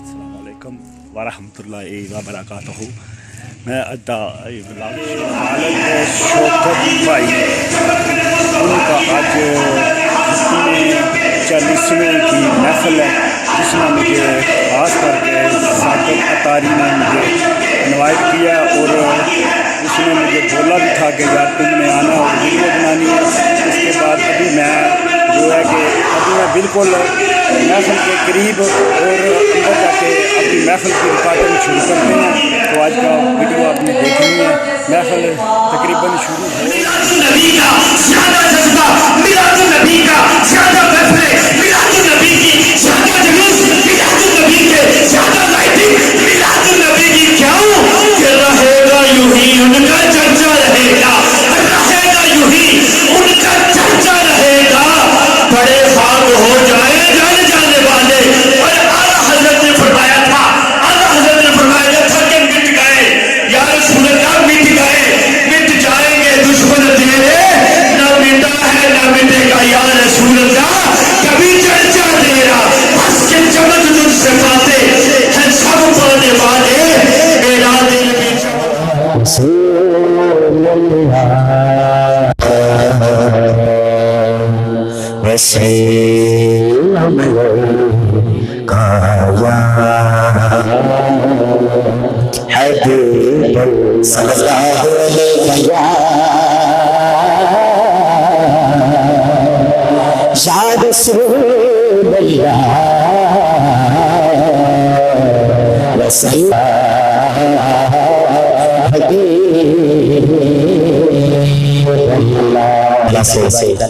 अस्सलामुअलैकुम वरहमतुल्लाहि वबरकातुहू। मैं अदा शौकत भाई उनका आज 40वें की महफिल है, जिसमें मुझे खास करके साकिब अतारी ने मुझे इनवाइट किया और उसने मुझे बोला भी था कि यार तुमने आना और वीडियो बनानी है। उसके बाद अभी मैं जो है कि अभी मैं बिल्कुल महफिल के करीब और अंदर जाके अपनी महफिल की रिकॉर्डिंग शुरू करते हैं। तो आज का वीडियो आपने देखनी है। महफिल तकरीबन शुरू है।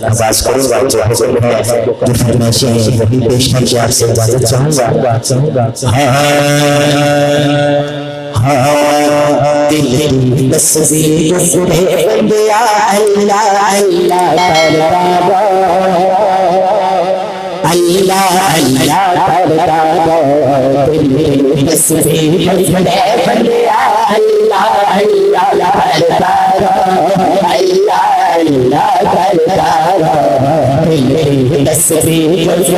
आवाज करूंगा जो फरमाइशें हैं वही पेश करके आपसे इजाजत चाहूंगा। दिल की तस्वीर से बंदिया अल्लाह अल्लाह अल्लाह अल्लाह करता दिल की तस्वीर से बंदिया अल्लाह अल्लाह करता अल्लाह अल्लाह करता दिल की तस्वीर से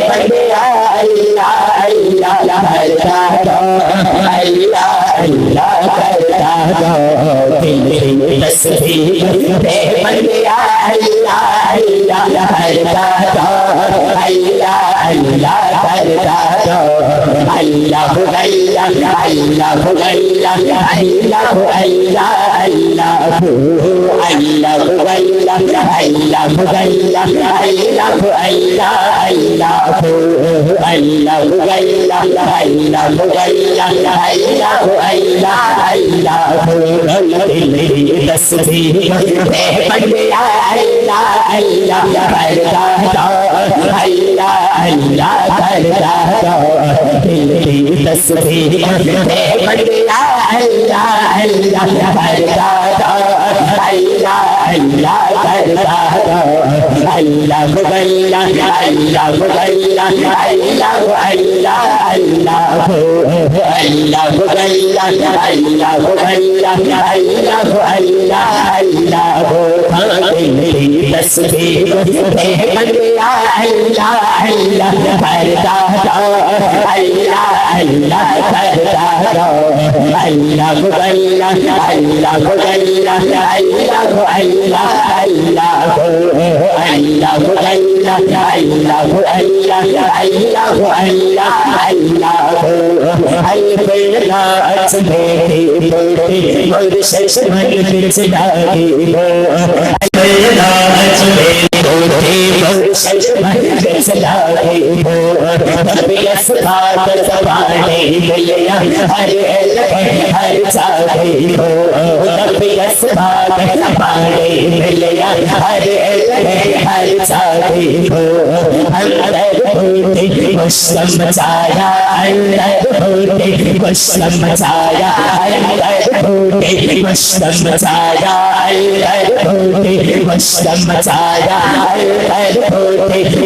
बंदिया अल्लाह अल्लाह करता अल्लाह अल्लाह करता दिल की तस्वीर से बंदिया अल्लाह अल्लाह करता अल्लाह अल्लाह करता अल्लाह अल्लाह अल्लाह अल्लाह अल्लाह अल्लाह अल्लाह वशम मचाया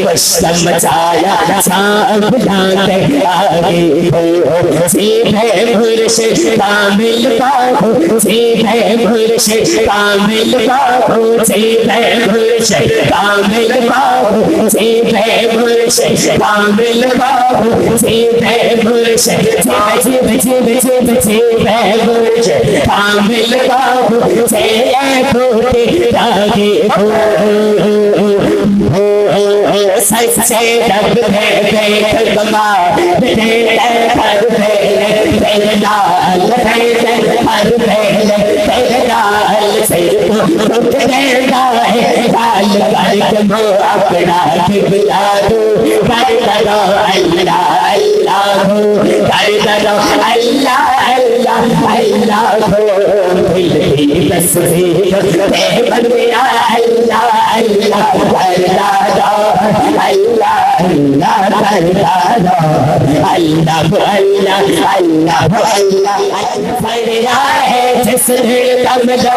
वशम मचाया सब जानते आगे हो सीधे मुर्शिद कामिल बाहो सीधे मुर्शिद कामिल बाहो सीधे मुर्शिद कामिल बाहो सीधे मुर्शिद कामिल बाहो सीधे मुर्शिद सीधे मुर्शिद कामिल बाहो सीधे खोटे आगे हो सच्चे रब है बेट कमा तेरे हर तेरे लाल तेरे हर तेरे लाल से तेरे है लाल करके मो अपना खिबला दो कर दो अल्लाह अल्लाह हो कर दो अल्लाह अल्लाह अल्लाह हो दिल की तस्वीर बन गया अल्लाह अल्लाह अल्लाह अल्लाह अल्लाह अल्लाह अल्लाह अल्लाह अल्लाह बढ़िया है जिस दिल का मज़ो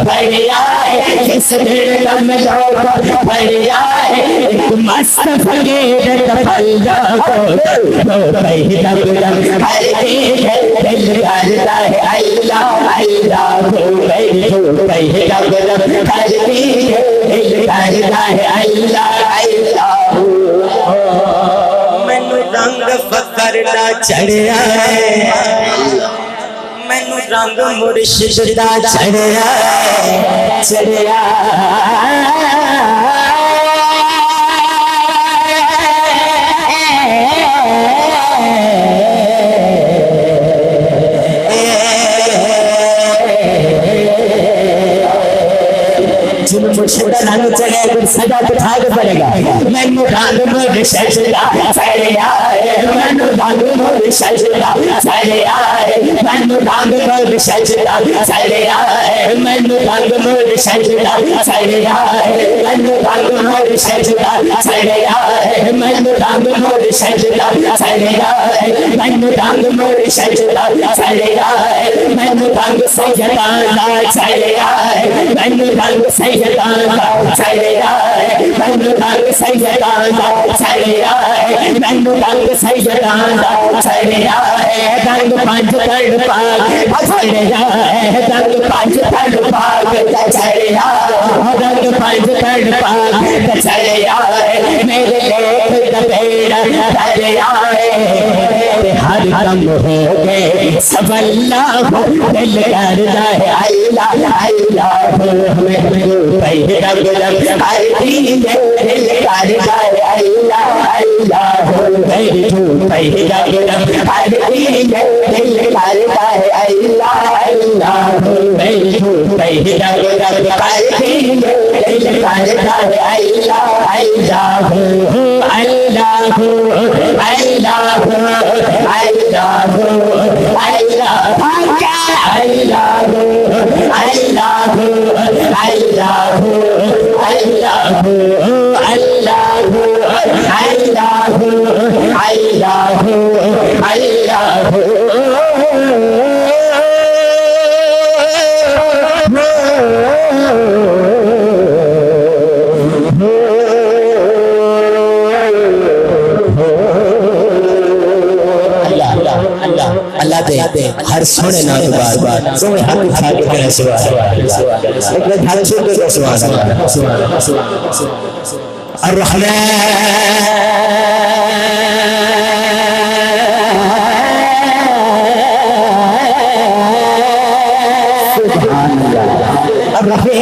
बढ़िया है जिस दिल का मज़ो बढ़िया है एक मस्त फकीर तफल्ला को तो कहीं दम दम हर चीज़ दिल करता है अल्लाह अल्लाह को कहीं दम दम हर चीज़ दिल करता है अल्लाह अल्लाह मैनू रंग फकर दा चढ़िया मैनू रंग मुर्शिद दा चढ़िया चढ़िया मुर्शिद रंग चढ़े फिर सजा उठा के पड़ेगा मैनू रंग मुर्शिद दा चढ़िया मैनू रंग मुर्शिद दा चढ़िया मैनू रंग मुर्शिद दा चढ़िया मैनू रंग मुर्शिद दा चढ़िया मैनू रंग मुर्शिद दा चढ़िया मैनू रंग मुर्शिद दा चढ़िया मैनू रंग मुर्शिद दा चढ़िया मैनू रंग सैयदा दा चढ़िया मैनू रंग सैयदा चढ़िया मैनू रंग सैयदा चढ़िया मैनू रंग सैयदा चढ़िया रंग पंज तड़ पाग चढ़िया रंग पंज तड़ पाग चढ़िया रंग पंज तड़ पाग चढ़िया मेरे लेख दबेड़ा चढ़िया हर दम हो गए सब अल्लाह दिल करता है अल्लाह अल्लाह हमें पहले रंग रंग हर चीज़ दिल करता है अल्लाह अल्लाह पहले रंग रंग हर चीज़ दिल करता है अल्लाह अल्लाह पहले रंग रंग हर चीज़ दिल करता है अल्लाह अल्लाह अल्लाह अल्लाह अल्लाह दे हर सोने ना बार बार सोने हाथ उठा के करे सुभान अल्लाह एक बार हाथ छोड़ के सुभान अल्लाह अर्रहमान सुभान अल्लाह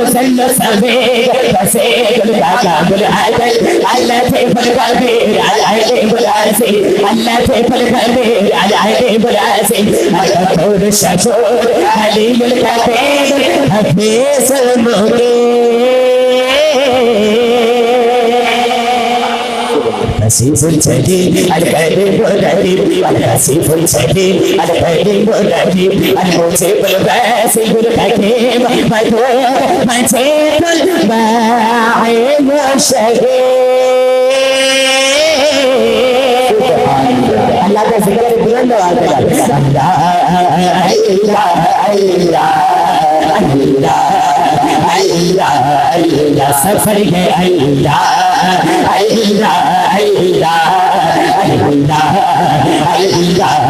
हुसन सवेग बसे गुल का गुल आदल अल्लाह थे फल कबीर आए बुलासे अल्लाह थे फल कबीर आए बुलासे अकबर शकूर हलीमुल कबीर हफीज मुगे Nasibul Jadid, Al-Karim Al-Karim, Al-Nasibul Jadid, Al-Karim Al-Karim, Al-Mutibul Basibul Hakim, Al-Mutibul Ba'im Al-Shahid. Allah ka zikr बुलंद आवाज में अल्लाह अल्लाह अल्लाह अल्लाह अल्लाह अल्लाह सफर है अल्लाह अल्लाह अल्लाह अल्लाह अल्लाह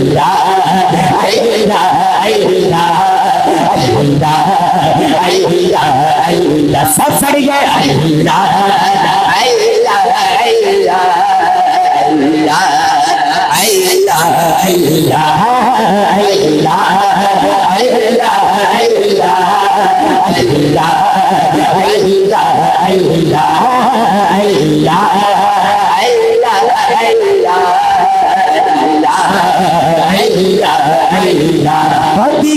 अल्लाह अल्लाह अल्लाह अल्लाह अल्लाह अल्लाह सफर है अल्लाह अल्लाह अल्लाह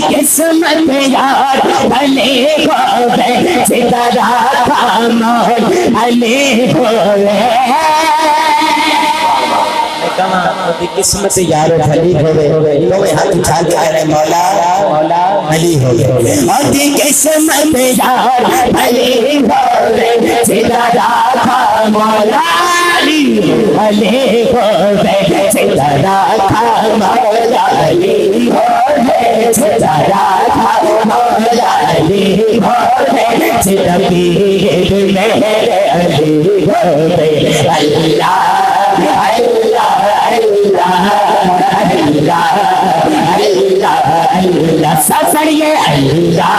किस्मत यार भले हो सितारा काम भले हो किस्मत यार भली होवे तो हाथ उठा के अरे मौला मौला भली होवे और किस्मत यार भली होवे सितारा काम मौला भले होवे सितारा काम मौला भली होवे सितारा काम मौला भली होवे सिताबीर मेरे अली होवे अल्लाह सफर ये अल्लाह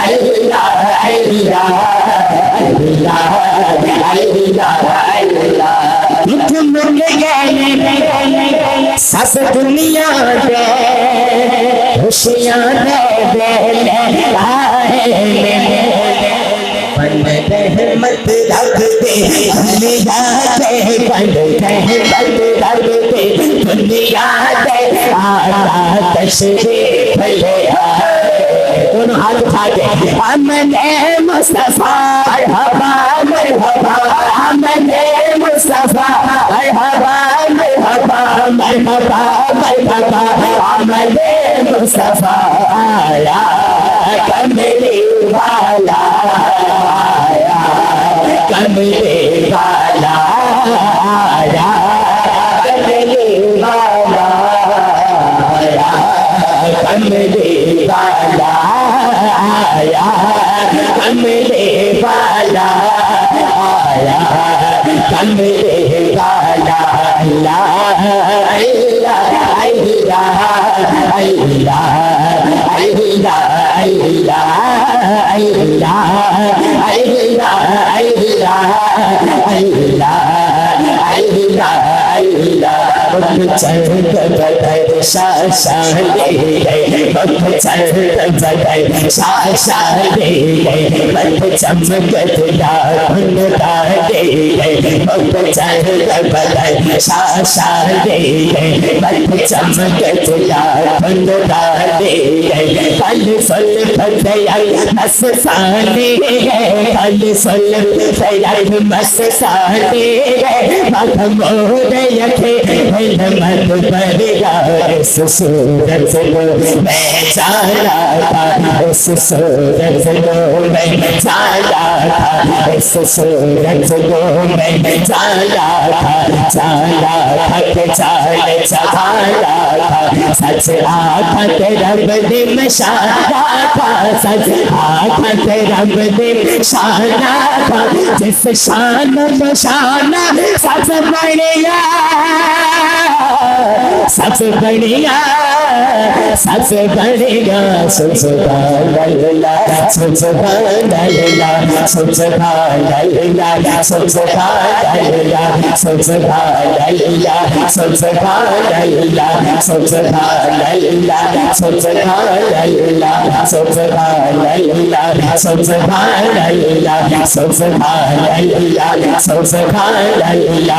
अल्लाह अल्लाह अल्लाह अल्लाह तुम गए सब दुनिया दे खुशियां दे मत रखते दुनिया दे मत रखते दुनिया दे तशरीफ ले दोनों हाथ उठा के हमने मुस्तफा मरहबा मरहबा हमने मुस्तफा मरहबा मरहबा मरहबा मरहबा हमने मुस्तफा आया कमली वाला आया कमली वाला आया कमली वाला आया कमली वाला आया कमली वाला आया कमली वाला अल्लाह अल्लाह अल्लाह अल्लाह अल्लाह अल्लाह अल्लाह अल्लाह अल्लाह चल बदर शाह ले गए चल बदर शाह ले गए मत चमकत दान दे गए चल बदर शाह ले गए मत चमकत दान दे गए कल फल फतयाई मस्ताने गए कल फल फतयाई मस्ताने गए मोर यखे मत बरेगा इस सूरत को मैं जाना था इस सूरत को मैं जाना था इस सूरत को मैं जाना था के चाल चखाना था सच आखा तेरा बदिम शाना था सच आखा तेरा बदिम शाना था जिस शान बशाना सबसे बढ़िया सबसे बढ़िया सुभान अल्लाह सुभान अल्लाह सुभान अल्लाह सुभान अल्लाह सुभान अल्लाह सुभान अल्लाह सुभान अल्लाह सुभान अल्लाह सुभान अल्लाह सुभान अल्लाह सुभान अल्लाह सुभान अल्लाह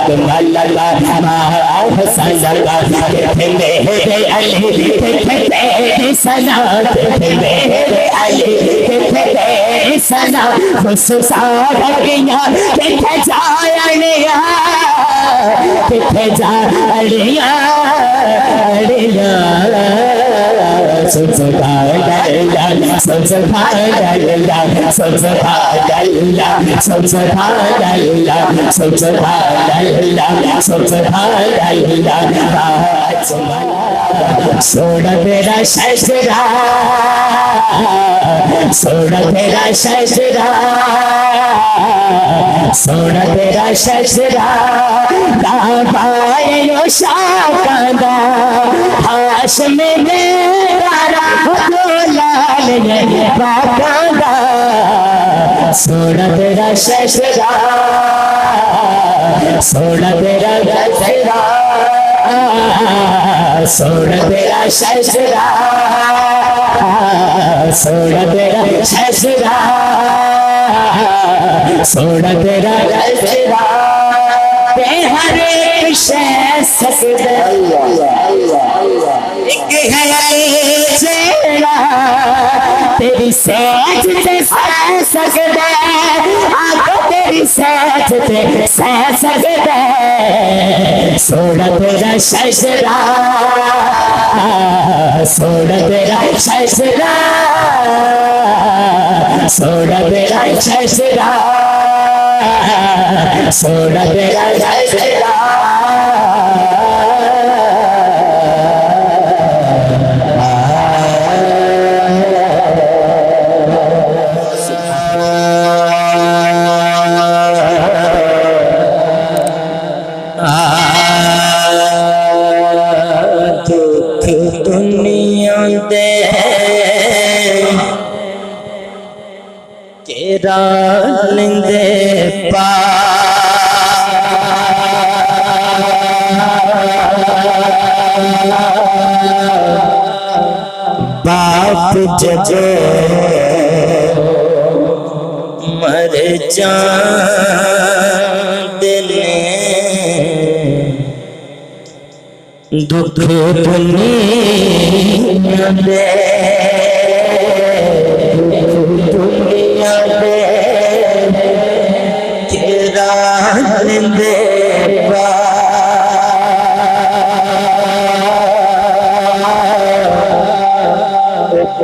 अजमल हसन अजमल हसन मेरे अली तेरी सना मेरे अली तेरी सना मुस्ताफिया किथे जानिया किथे जानिया सुभान अल्लाह सुभान अल्लाह सुभान अल्लाह सुभान अल्लाह सुभान अल्लाह सुभान अल्लाह सोना तेरा सजदा सोना तेरा सजदा सोना तेरा सजदा दाबाए यो शाकदा हाश में मेरा लाल ये बाकदा सोना तेरा सजदा सोना तेरा सजदा सोना तेरा सजदा सोना तेरा सजदा सोना तेरा सजदा हर एक शय सकदा एक है चेहरा तेरी सेज से सह सकदा आंखों तेरी सेज से सह सकदा सोना तेरा सजदा सोना तेरा सजदा सोना तेरा सजदा सोना तेरा सजदा रालिंदे बाप जब मर जाने दुख दुनिया दे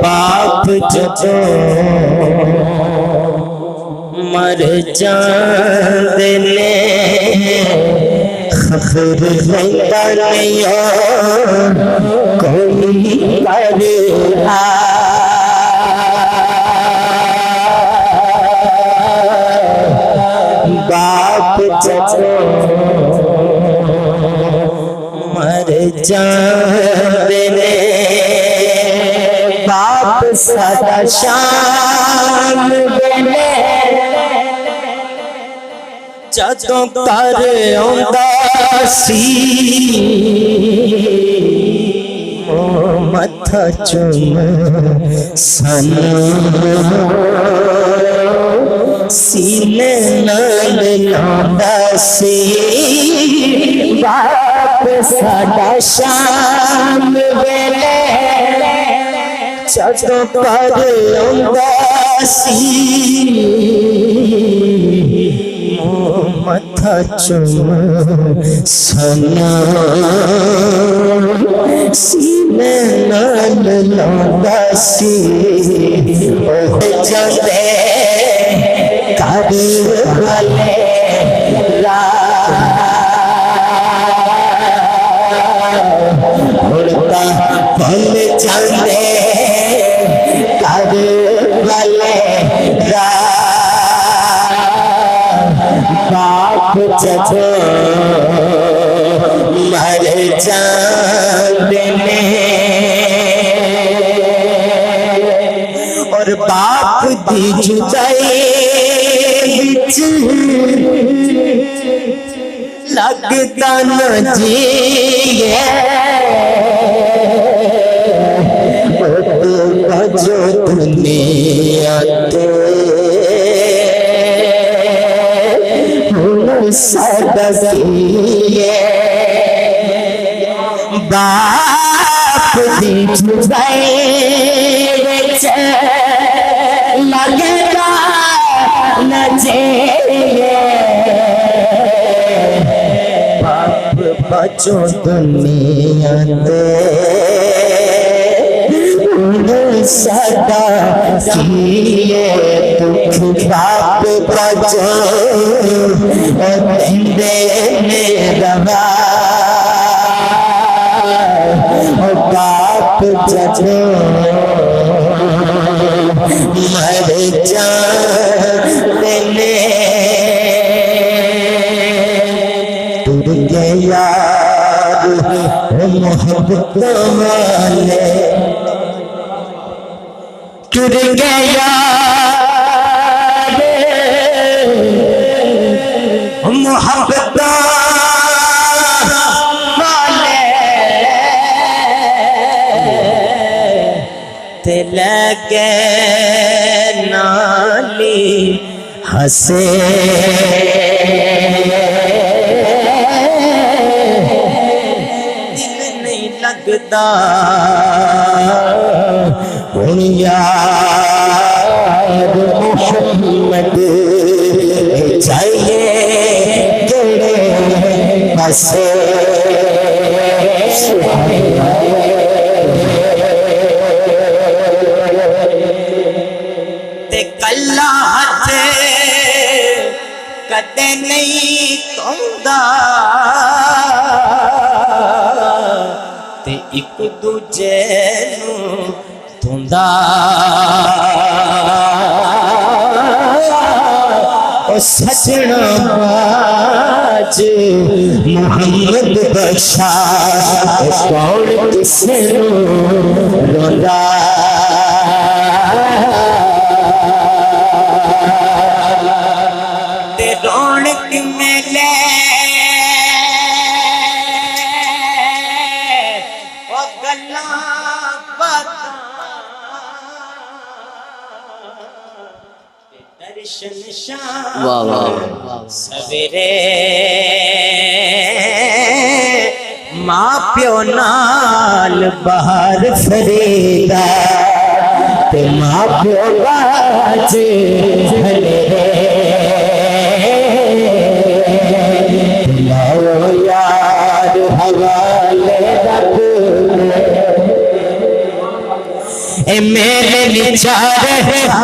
बाप जब मर जाने खबर लंदा नहीं कोई करेगा बाप जब मर जाने बाप सदा शाम बेले जदों कर आंदा सी मत्था चुम सन सीने नाल लांदा सी बाप सदा शाम वेले जदों कर आंदा सी मत्था चुम सना सीने नाल लांदा सी जांदे कर वाले उड़ता भल जांदे कर वाले बाप जब मर जाते ने और बाप दी जुदाई विच लगदा न जिए जो दुनिया ते सदसिए बाप दी जुदाई विच लगदा न जिए बाप बचो दुनिया ते सदा किए दुख बाप बचो दे मेरा बाप जब मर जाते ने टूट गया मोहब्बत वाले टूट गया मोहब्बत वाले ते लगे नाली हंसे दिल नहीं लगता यार मोहम्मद चाहिए तेरे बसे ते कल्ला हथ कदे नहीं तोंदा ते एक दूजे नू धुंदा ओ सजना बाज मोहम्मद बख्शा कौन किसे रोंदा ते रौनक मेले ओ गल्ला दर्शन शाम सवेरे माँ प्यो नाल बाहर फरीदा ते माँ प्यो बाज हलेरे लाओ यार हवाले रब ए मेरे विचार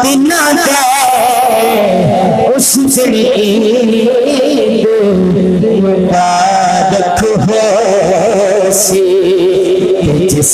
दिना दे उस मुबारक हो सी जिस